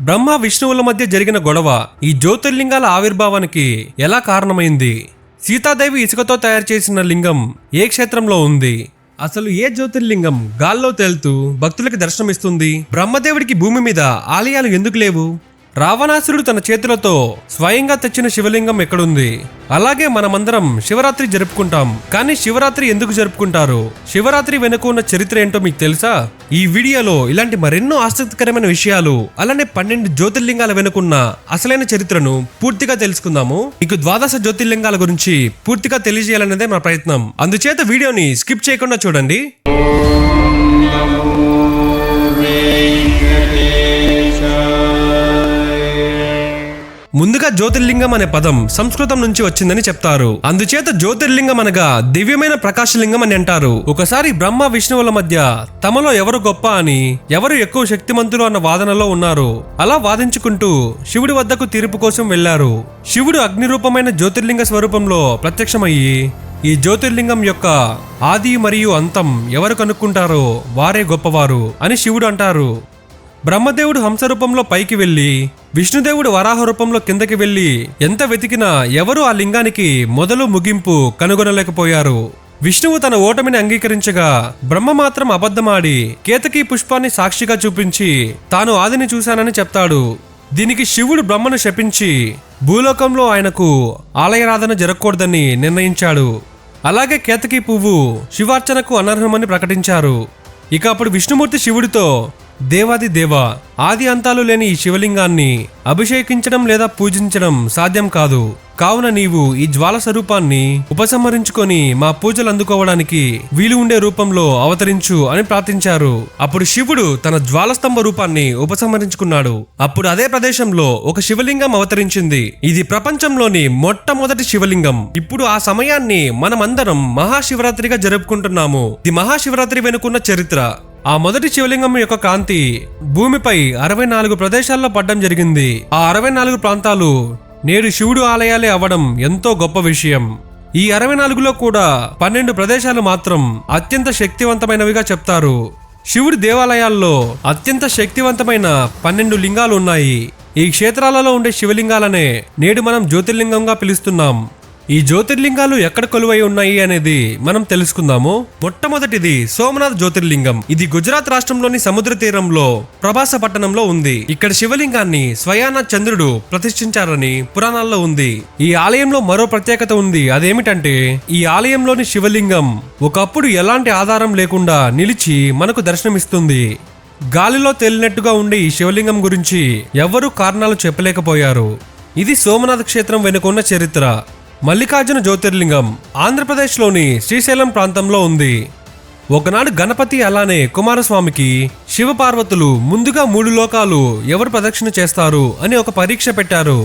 బ్రహ్మ విష్ణువుల మధ్య జరిగిన గొడవ ఈ జ్యోతిర్లింగాల ఆవిర్భావానికి ఎలా కారణమైంది? సీతాదేవి ఇసుకతో తయారు చేసిన లింగం ఏ క్షేత్రంలో ఉంది? అసలు ఏ జ్యోతిర్లింగం గాల్లో తేలుతూ భక్తులకి దర్శనమిస్తుంది? బ్రహ్మదేవుడికి భూమి మీద ఆలయాలు ఎందుకు లేవు? రావణాసురుడు తన చేతులతో స్వయంగా తెచ్చిన శివలింగం ఎక్కడుంది? అలాగే మనమందరం శివరాత్రి జరుపుకుంటాం, కానీ శివరాత్రి ఎందుకు జరుపుకుంటారు? శివరాత్రి వెనుక ఉన్న చరిత్ర ఏంటో మీకు తెలుసా? ఈ వీడియోలో ఇలాంటి మరెన్నో ఆసక్తికరమైన విషయాలు, అలానే 12 జ్యోతిర్లింగాల వెనుకున్న అసలైన చరిత్రను పూర్తిగా తెలుసుకుందాము. మీకు ద్వాదశ జ్యోతిర్లింగాల గురించి పూర్తిగా తెలియజేయాలన్నదే మా ప్రయత్నం. అందుచేత వీడియోని స్కిప్ చేయకుండా చూడండి. ముందుగా జ్యోతిర్లింగం అనే పదం సంస్కృతం నుంచి వచ్చిందని చెప్తారు. అందుచేత జ్యోతిర్లింగం అనగా దివ్యమైన ప్రకాశలింగం అని అంటారు. ఒకసారి బ్రహ్మ విష్ణువుల మధ్య తమలో ఎవరు గొప్ప అని, ఎవరు ఎక్కువ శక్తిమంతులు అన్న వాదనలో ఉన్నారు. అలా వాదించుకుంటూ శివుడి వద్దకు తీర్పు కోసం వెళ్లారు. శివుడు అగ్ని రూపమైన జ్యోతిర్లింగ స్వరూపంలో ప్రత్యక్షమయ్యి ఈ జ్యోతిర్లింగం యొక్క ఆది మరియు అంతం ఎవరు కనుక్కుంటారో వారే గొప్పవారు అని శివుడు అంటారు. బ్రహ్మదేవుడు హంసరూపంలో పైకి వెళ్లి, విష్ణుదేవుడు వరాహ రూపంలో కిందకి వెళ్లి ఎంత వెతికినా ఎవరూ ఆ లింగానికి మొదలు ముగింపు కనుగొనలేకపోయారు. విష్ణువు తన ఓటమిని అంగీకరించగా బ్రహ్మ మాత్రం అబద్ధమాడి కేతకీ పుష్పాన్ని సాక్షిగా చూపించి తాను ఆదిని చూశానని చెప్తాడు. దీనికి శివుడు బ్రహ్మను శపించి భూలోకంలో ఆయనకు ఆలయారాధన జరగకూడదని నిర్ణయించాడు. అలాగే కేతకీ పువ్వు శివార్చనకు అనర్హమని ప్రకటించారు. ఇక అప్పుడు విష్ణుమూర్తి శివుడితో, దేవాది దేవ, ఆది అంతాలు లేని ఈ శివలింగాన్ని అభిషేకించడం లేదా పూజించడం సాధ్యం కాదు. కావున నీవు ఈ జ్వాల స్వరూపాన్ని ఉపసంహరించుకొని మా పూజలు అందుకోవడానికి వీలు ఉండే రూపంలో అవతరించు అని ప్రార్థించారు. అప్పుడు శివుడు తన జ్వాలస్తంభ రూపాన్ని ఉపసంహరించుకున్నాడు. అప్పుడు అదే ప్రదేశంలో ఒక శివలింగం అవతరించింది. ఇది ప్రపంచంలోని మొట్టమొదటి శివలింగం. ఇప్పుడు ఆ సమయాన్ని మనమందరం మహాశివరాత్రిగా జరుపుకుంటున్నాము. ఇది మహాశివరాత్రి వెనుకున్న చరిత్ర. ఆ మొదటి శివలింగం యొక్క కాంతి భూమిపై 64 ప్రదేశాల్లో పడ్డం జరిగింది. ఆ 64 ప్రాంతాలు నేడు శివుడు ఆలయాలే అవ్వడం ఎంతో గొప్ప విషయం. ఈ 64లో కూడా 12 ప్రదేశాలు మాత్రం అత్యంత శక్తివంతమైనవిగా చెప్తారు. శివుడి దేవాలయాల్లో అత్యంత శక్తివంతమైన 12 లింగాలు ఉన్నాయి. ఈ క్షేత్రాలలో ఉండే శివలింగాలనే నేడు మనం జ్యోతిర్లింగంగా పిలుస్తున్నాం. ఈ జ్యోతిర్లింగాలు ఎక్కడ కొలువై ఉన్నాయి అనేది మనం తెలుసుకుందాము. మొట్టమొదటిది సోమనాథ్ జ్యోతిర్లింగం. ఇది గుజరాత్ రాష్ట్రంలోని సముద్ర తీరంలో ప్రభాస పట్టణంలో ఉంది. ఇక్కడ శివలింగాన్ని స్వయాన చంద్రుడు ప్రతిష్ఠించారని పురాణాల్లో ఉంది. ఈ ఆలయంలో మరో ప్రత్యేకత ఉంది. అదేమిటంటే ఈ ఆలయంలోని శివలింగం ఒకప్పుడు ఎలాంటి ఆధారం లేకుండా నిలిచి మనకు దర్శనమిస్తుంది. గాలిలో తేలినట్టుగా ఉండే ఈ శివలింగం గురించి ఎవ్వరూ కారణాలు చెప్పలేకపోయారు. ఇది సోమనాథ్ క్షేత్రం వెనుకున్న చరిత్ర. మల్లికార్జున జ్యోతిర్లింగం ఆంధ్రప్రదేశ్లోని శ్రీశైలం ప్రాంతంలో ఉంది. ఒకనాడు గణపతి అలానే కుమారస్వామికి శివపార్వతులు ముందుగా 3 లోకాలు ఎవరు ప్రదక్షిణ చేస్తారు అని ఒక పరీక్ష పెట్టారు.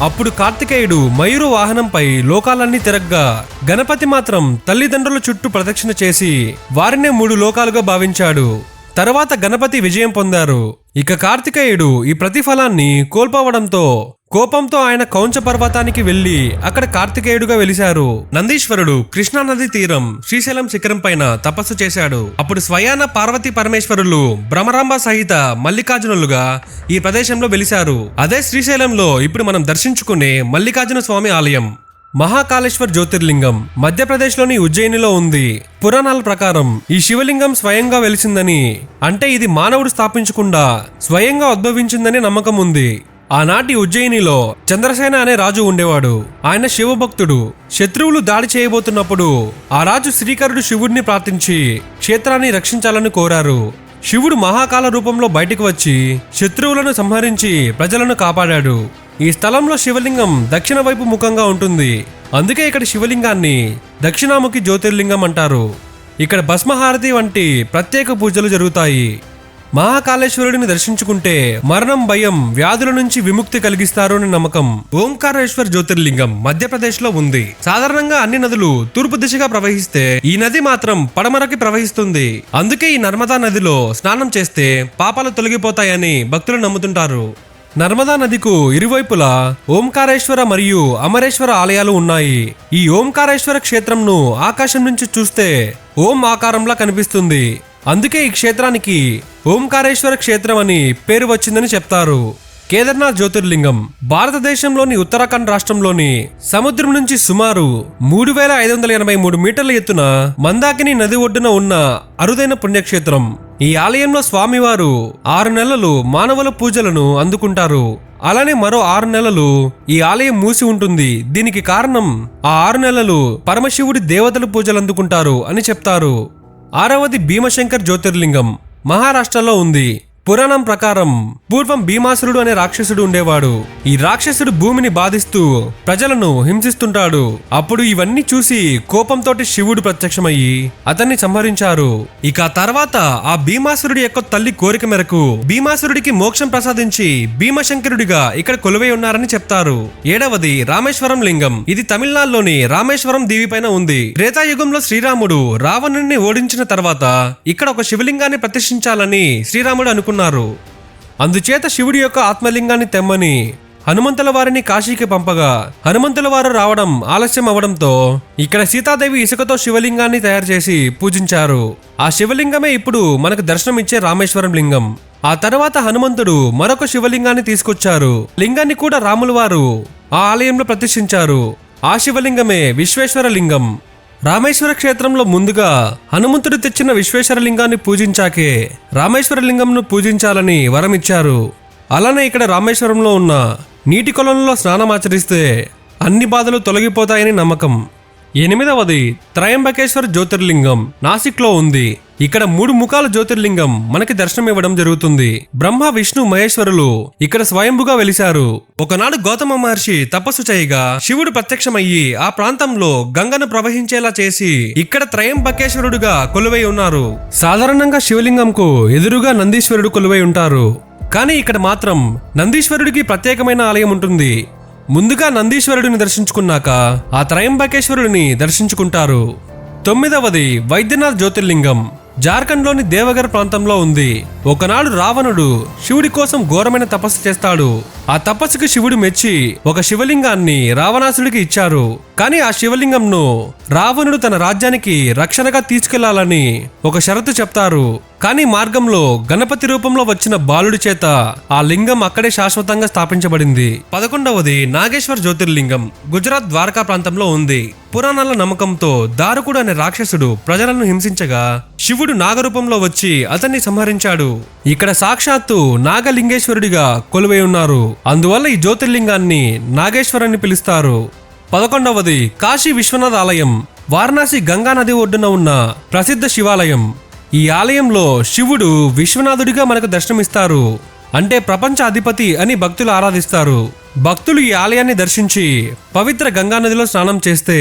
అప్పుడు కార్తికేయుడు మయూరు వాహనంపై లోకాలన్నీ తిరగ్గా గణపతి మాత్రం తల్లిదండ్రుల చుట్టూ ప్రదక్షిణ చేసి వారినే 3 లోకాలుగా భావించాడు. తర్వాత గణపతి విజయం పొందారు. ఇక కార్తికేయుడు ఈ ప్రతిఫలాన్ని కోల్పోవడంతో కోపంతో ఆయన కౌంచ పర్వతానికి వెళ్లి అక్కడ కార్తికేయుడుగా వెలిశారు. నందీశ్వరుడు కృష్ణా నది తీరం శ్రీశైలం శిఖరం పైన తపస్సు చేశాడు. అప్పుడు స్వయాన పార్వతీ పరమేశ్వరులు భ్రమరాంబ సహిత మల్లికార్జునులుగా ఈ ప్రదేశంలో వెలిశారు. అదే శ్రీశైలంలో ఇప్పుడు మనం దర్శించుకునే మల్లికార్జున స్వామి ఆలయం. మహాకాళేశ్వర్ జ్యోతిర్లింగం మధ్యప్రదేశ్లోని ఉజ్జయినిలో ఉంది. పురాణాల ప్రకారం ఈ శివలింగం స్వయంగా వెలిసిందని, అంటే ఇది మానవుడు స్థాపించకుండా స్వయంగా ఉద్భవించిందని నమ్మకం ఉంది. ఆనాటి ఉజ్జయినిలో చంద్రసేన అనే రాజు ఉండేవాడు. ఆయన శివభక్తుడు. శత్రువులు దాడి చేయబోతున్నప్పుడు ఆ రాజు శ్రీకరుడు శివుడిని ప్రార్థించి క్షేత్రాన్ని రక్షించాలని కోరారు. శివుడు మహాకాల రూపంలో బయటకు వచ్చి శత్రువులను సంహరించి ప్రజలను కాపాడాడు. ఈ స్థలంలో శివలింగం దక్షిణ వైపు ముఖంగా ఉంటుంది. అందుకే ఇక్కడ శివలింగాన్ని దక్షిణాముఖి జ్యోతిర్లింగం అంటారు. ఇక్కడ భస్మహారతి వంటి ప్రత్యేక పూజలు జరుగుతాయి. మహాకాళేశ్వరుడిని దర్శించుకుంటే మరణం, భయం, వ్యాధుల నుంచి విముక్తి కలిగిస్తారు అని నమ్మకం. ఓంకారేశ్వర్ జ్యోతిర్లింగం మధ్యప్రదేశ్ లో ఉంది. సాధారణంగా అన్ని నదులు తూర్పు దిశగా ప్రవహిస్తే ఈ నది మాత్రం పడమరకి ప్రవహిస్తుంది. అందుకే ఈ నర్మదా నదిలో స్నానం చేస్తే పాపాలు తొలగిపోతాయని భక్తులు నమ్ముతుంటారు. నర్మదా నదికు ఇరువైపులా ఓంకారేశ్వర మరియు అమరేశ్వర ఆలయాలు ఉన్నాయి. ఈ ఓంకారేశ్వర క్షేత్రంను ఆకాశం నుంచి చూస్తే ఓం ఆకారంలా కనిపిస్తుంది. అందుకే ఈ క్షేత్రానికి ఓంకారేశ్వర క్షేత్రం అని పేరు వచ్చిందని చెప్తారు. కేదార్నాథ్ జ్యోతిర్లింగం భారతదేశంలోని ఉత్తరాఖండ్ రాష్ట్రంలోని సముద్రం నుంచి సుమారు 3583 మీటర్ల ఎత్తున మందాకిని నది ఒడ్డున ఉన్న అరుదైన పుణ్యక్షేత్రం. ఈ ఆలయంలో స్వామివారు 6 నెలలు మానవుల పూజలను అందుకుంటారు. అలానే మరో 6 నెలలు ఈ ఆలయం మూసి ఉంటుంది. దీనికి కారణం ఆ 6 నెలలు పరమశివుడి దేవతల పూజలు అందుకుంటారు అని చెప్తారు. 6వది భీమశంకర్ జ్యోతిర్లింగం మహారాష్ట్రలో ఉంది. పురాణం ప్రకారం పూర్వం భీమాసురుడు అనే రాక్షసుడు ఉండేవాడు. ఈ రాక్షసుడు భూమిని బాధిస్తూ ప్రజలను హింసిస్తుంటాడు. అప్పుడు ఇవన్నీ చూసి కోపంతోటి శివుడు ప్రత్యక్షమయ్యి అతన్ని సంహరించారు. ఇక తర్వాత ఆ భీమాసురుడి యొక్క తల్లి కోరిక మేరకు భీమాసురుడికి మోక్షం ప్రసాదించి భీమశంకరుడిగా ఇక్కడ కొలువై ఉన్నారని చెప్తారు. 7వది రామేశ్వరం లింగం. ఇది తమిళనాడులోని రామేశ్వరం దీవి పైన ఉంది. త్రేతాయుగంలో శ్రీరాముడు రావణుడిని ఓడించిన తర్వాత ఇక్కడ ఒక శివలింగాన్ని ప్రతిష్ఠించాలని శ్రీరాముడు అనుకున్నారు. అందుచేత శివుడి యొక్క ఆత్మలింగాన్ని తెమ్మని హనుమంతుల వారిని కాశీకి పంపగా హనుమంతుల వారు రావడం ఆలస్యం అవడంతో ఇక్కడ సీతాదేవి ఇసుకతో శివలింగాన్ని తయారు చేసి పూజించారు. ఆ శివలింగమే ఇప్పుడు మనకు దర్శనమిచ్చే రామేశ్వరం లింగం. ఆ తర్వాత హనుమంతుడు మరొక శివలింగాన్ని తీసుకొచ్చారు. లింగాన్ని కూడా రాముల వారు ఆ ఆలయంలో ప్రతిష్ఠించారు. ఆ శివలింగమే విశ్వేశ్వర లింగం. రామేశ్వర క్షేత్రంలో ముందుగా హనుమంతుడు తెచ్చిన విశ్వేశ్వర లింగాన్ని పూజించాకే రామేశ్వర లింగంను పూజించాలని వరమిచ్చారు. అలానే ఇక్కడ రామేశ్వరంలో ఉన్న నీటి కొలంలో స్నానమాచరిస్తే అన్ని బాధలు తొలగిపోతాయని నమ్మకం. 8వది త్రయంబకేశ్వర జ్యోతిర్లింగం నాసిక్ లో ఉంది. ఇక్కడ 3 ముఖాల జ్యోతిర్లింగం మనకి దర్శనం ఇవ్వడం జరుగుతుంది. బ్రహ్మ విష్ణు మహేశ్వరులు ఇక్కడ స్వయంభుగా వెలిశారు. ఒకనాడు గౌతమ మహర్షి తపస్సు చేయగా శివుడు ప్రత్యక్షమయ్యి ఆ ప్రాంతంలో గంగను ప్రవహించేలా చేసి ఇక్కడ త్రయంబకేశ్వరుడుగా కొలువై ఉన్నారు. సాధారణంగా శివలింగంకు ఎదురుగా నందీశ్వరుడు కొలువై ఉంటారు. కానీ ఇక్కడ మాత్రం నందీశ్వరుడికి ప్రత్యేకమైన ఆలయం ఉంటుంది. ముందుగా నందీశ్వరుడిని దర్శించుకున్నాక ఆ త్రయంబకేశ్వరుడిని దర్శించుకుంటారు. 9వది వైద్యనాథ్ జ్యోతిర్లింగం జార్ఖండ్లోని దేవగర్ ప్రాంతంలో ఉంది. ఒకనాడు రావణుడు శివుడి కోసం ఘోరమైన తపస్సు చేస్తాడు. ఆ తపస్సుకు శివుడు మెచ్చి ఒక శివలింగాన్ని రావణాసుడికి ఇచ్చారు. కానీ ఆ శివలింగంను రావణుడు తన రాజ్యానికి రక్షణగా తీసుకెళ్లాలని ఒక షరతు చెప్తారు. కానీ మార్గంలో గణపతి రూపంలో వచ్చిన బాలుడి చేత ఆ లింగం అక్కడే శాశ్వతంగా స్థాపించబడింది. 11వది నాగేశ్వర్ జ్యోతిర్లింగం గుజరాత్ ద్వారకా ప్రాంతంలో ఉంది. పురాణాల నమ్మకంతో దారుకుడు అనే రాక్షసుడు ప్రజలను హింసించగా శివుడు నాగరూపంలో వచ్చి అతన్ని సంహరించాడు. ఇక్కడ సాక్షాత్తు నాగలింగేశ్వరుడిగా కొలువై ఉన్నారు. అందువల్ల ఈ జ్యోతిర్లింగాన్ని నాగేశ్వరాన్ని పిలుస్తారు. 11వది కాశీ విశ్వనాథ్ ఆలయం వారణాసి గంగా నది ఒడ్డున ఉన్న ప్రసిద్ధ శివాలయం. ఈ ఆలయంలో శివుడు విశ్వనాథుడిగా మనకు దర్శనమిస్తారు. అంటే ప్రపంచ అధిపతి అని భక్తులు ఆరాధిస్తారు. భక్తులు ఈ ఆలయాన్ని దర్శించి పవిత్ర గంగానదిలో స్నానం చేస్తే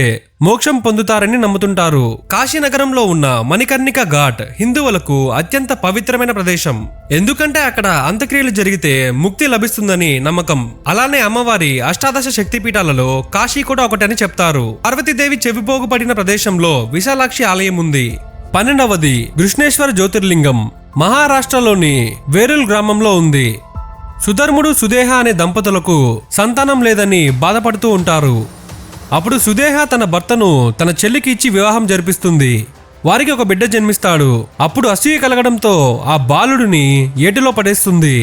మోక్షం పొందుతారని నమ్ముతుంటారు. కాశీనగరంలో ఉన్న మణికర్ణిక ఘాట్ హిందువులకు అత్యంత పవిత్రమైన ప్రదేశం. ఎందుకంటే అక్కడ అంత్యక్రియలు జరిగితే ముక్తి లభిస్తుందని నమ్మకం. అలానే అమ్మవారి అష్టాదశ శక్తిపీఠాలలో కాశీ కూడా ఒకటని చెప్తారు. పార్వతీదేవి చెవిపోగు పడిన ప్రదేశంలో విశాలాక్షి ఆలయం ఉంది. 12వది కృష్ణేశ్వర జ్యోతిర్లింగం మహారాష్ట్రలోని వేరుల్ గ్రామంలో ఉంది. సుధర్ముడు సుదేహ అనే దంపతులకు సంతానం లేదని బాధపడుతూ ఉంటారు. అప్పుడు సుదేహ తన భర్తను తన చెల్లికి ఇచ్చి వివాహం జరిపిస్తుంది. వారికి ఒక బిడ్డ జన్మిస్తాడు. అప్పుడు అసూయ కలగడంతో ఆ బాలుడిని ఏటిలో పడేస్తుంది.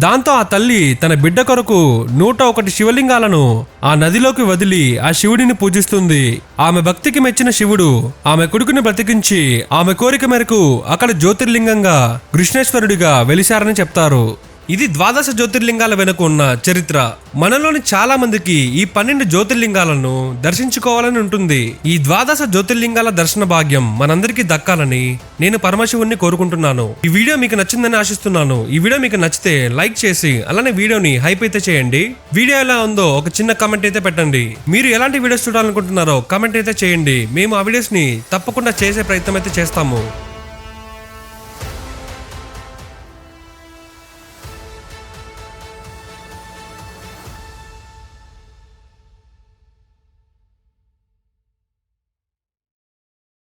దాంతో ఆ తల్లి తన బిడ్డ కొరకు 101 శివలింగాలను ఆ నదిలోకి వదిలి ఆ శివుడిని పూజిస్తుంది. ఆమె భక్తికి మెచ్చిన శివుడు ఆమె కొడుకుని బ్రతికించి ఆమె కోరిక మేరకు అక్కడ జ్యోతిర్లింగంగా కృష్ణేశ్వరుడిగా వెలిశారని చెప్తారు. ఇది 12 జ్యోతిర్లింగాల వెనుక ఉన్న చరిత్ర. మనలోని చాలా మందికి ఈ 12 జ్యోతిర్లింగాలను దర్శించుకోవాలని ఉంటుంది. ఈ 12 జ్యోతిర్లింగాల దర్శన భాగ్యం మనందరికీ దక్కాలని నేను పరమశివుణ్ణి కోరుకుంటున్నాను. ఈ వీడియో మీకు నచ్చిందని ఆశిస్తున్నాను. ఈ వీడియో మీకు నచ్చితే లైక్ చేసి అలానే వీడియోని హైప్ అయితే చేయండి. వీడియో ఎలా ఉందో ఒక చిన్న కామెంట్ అయితే పెట్టండి. మీరు ఎలాంటి వీడియోస్ చూడాలనుకుంటున్నారో కామెంట్ అయితే చేయండి. మేము ఆ వీడియోస్ ని తప్పకుండా చేసే ప్రయత్నం అయితే చేస్తాము.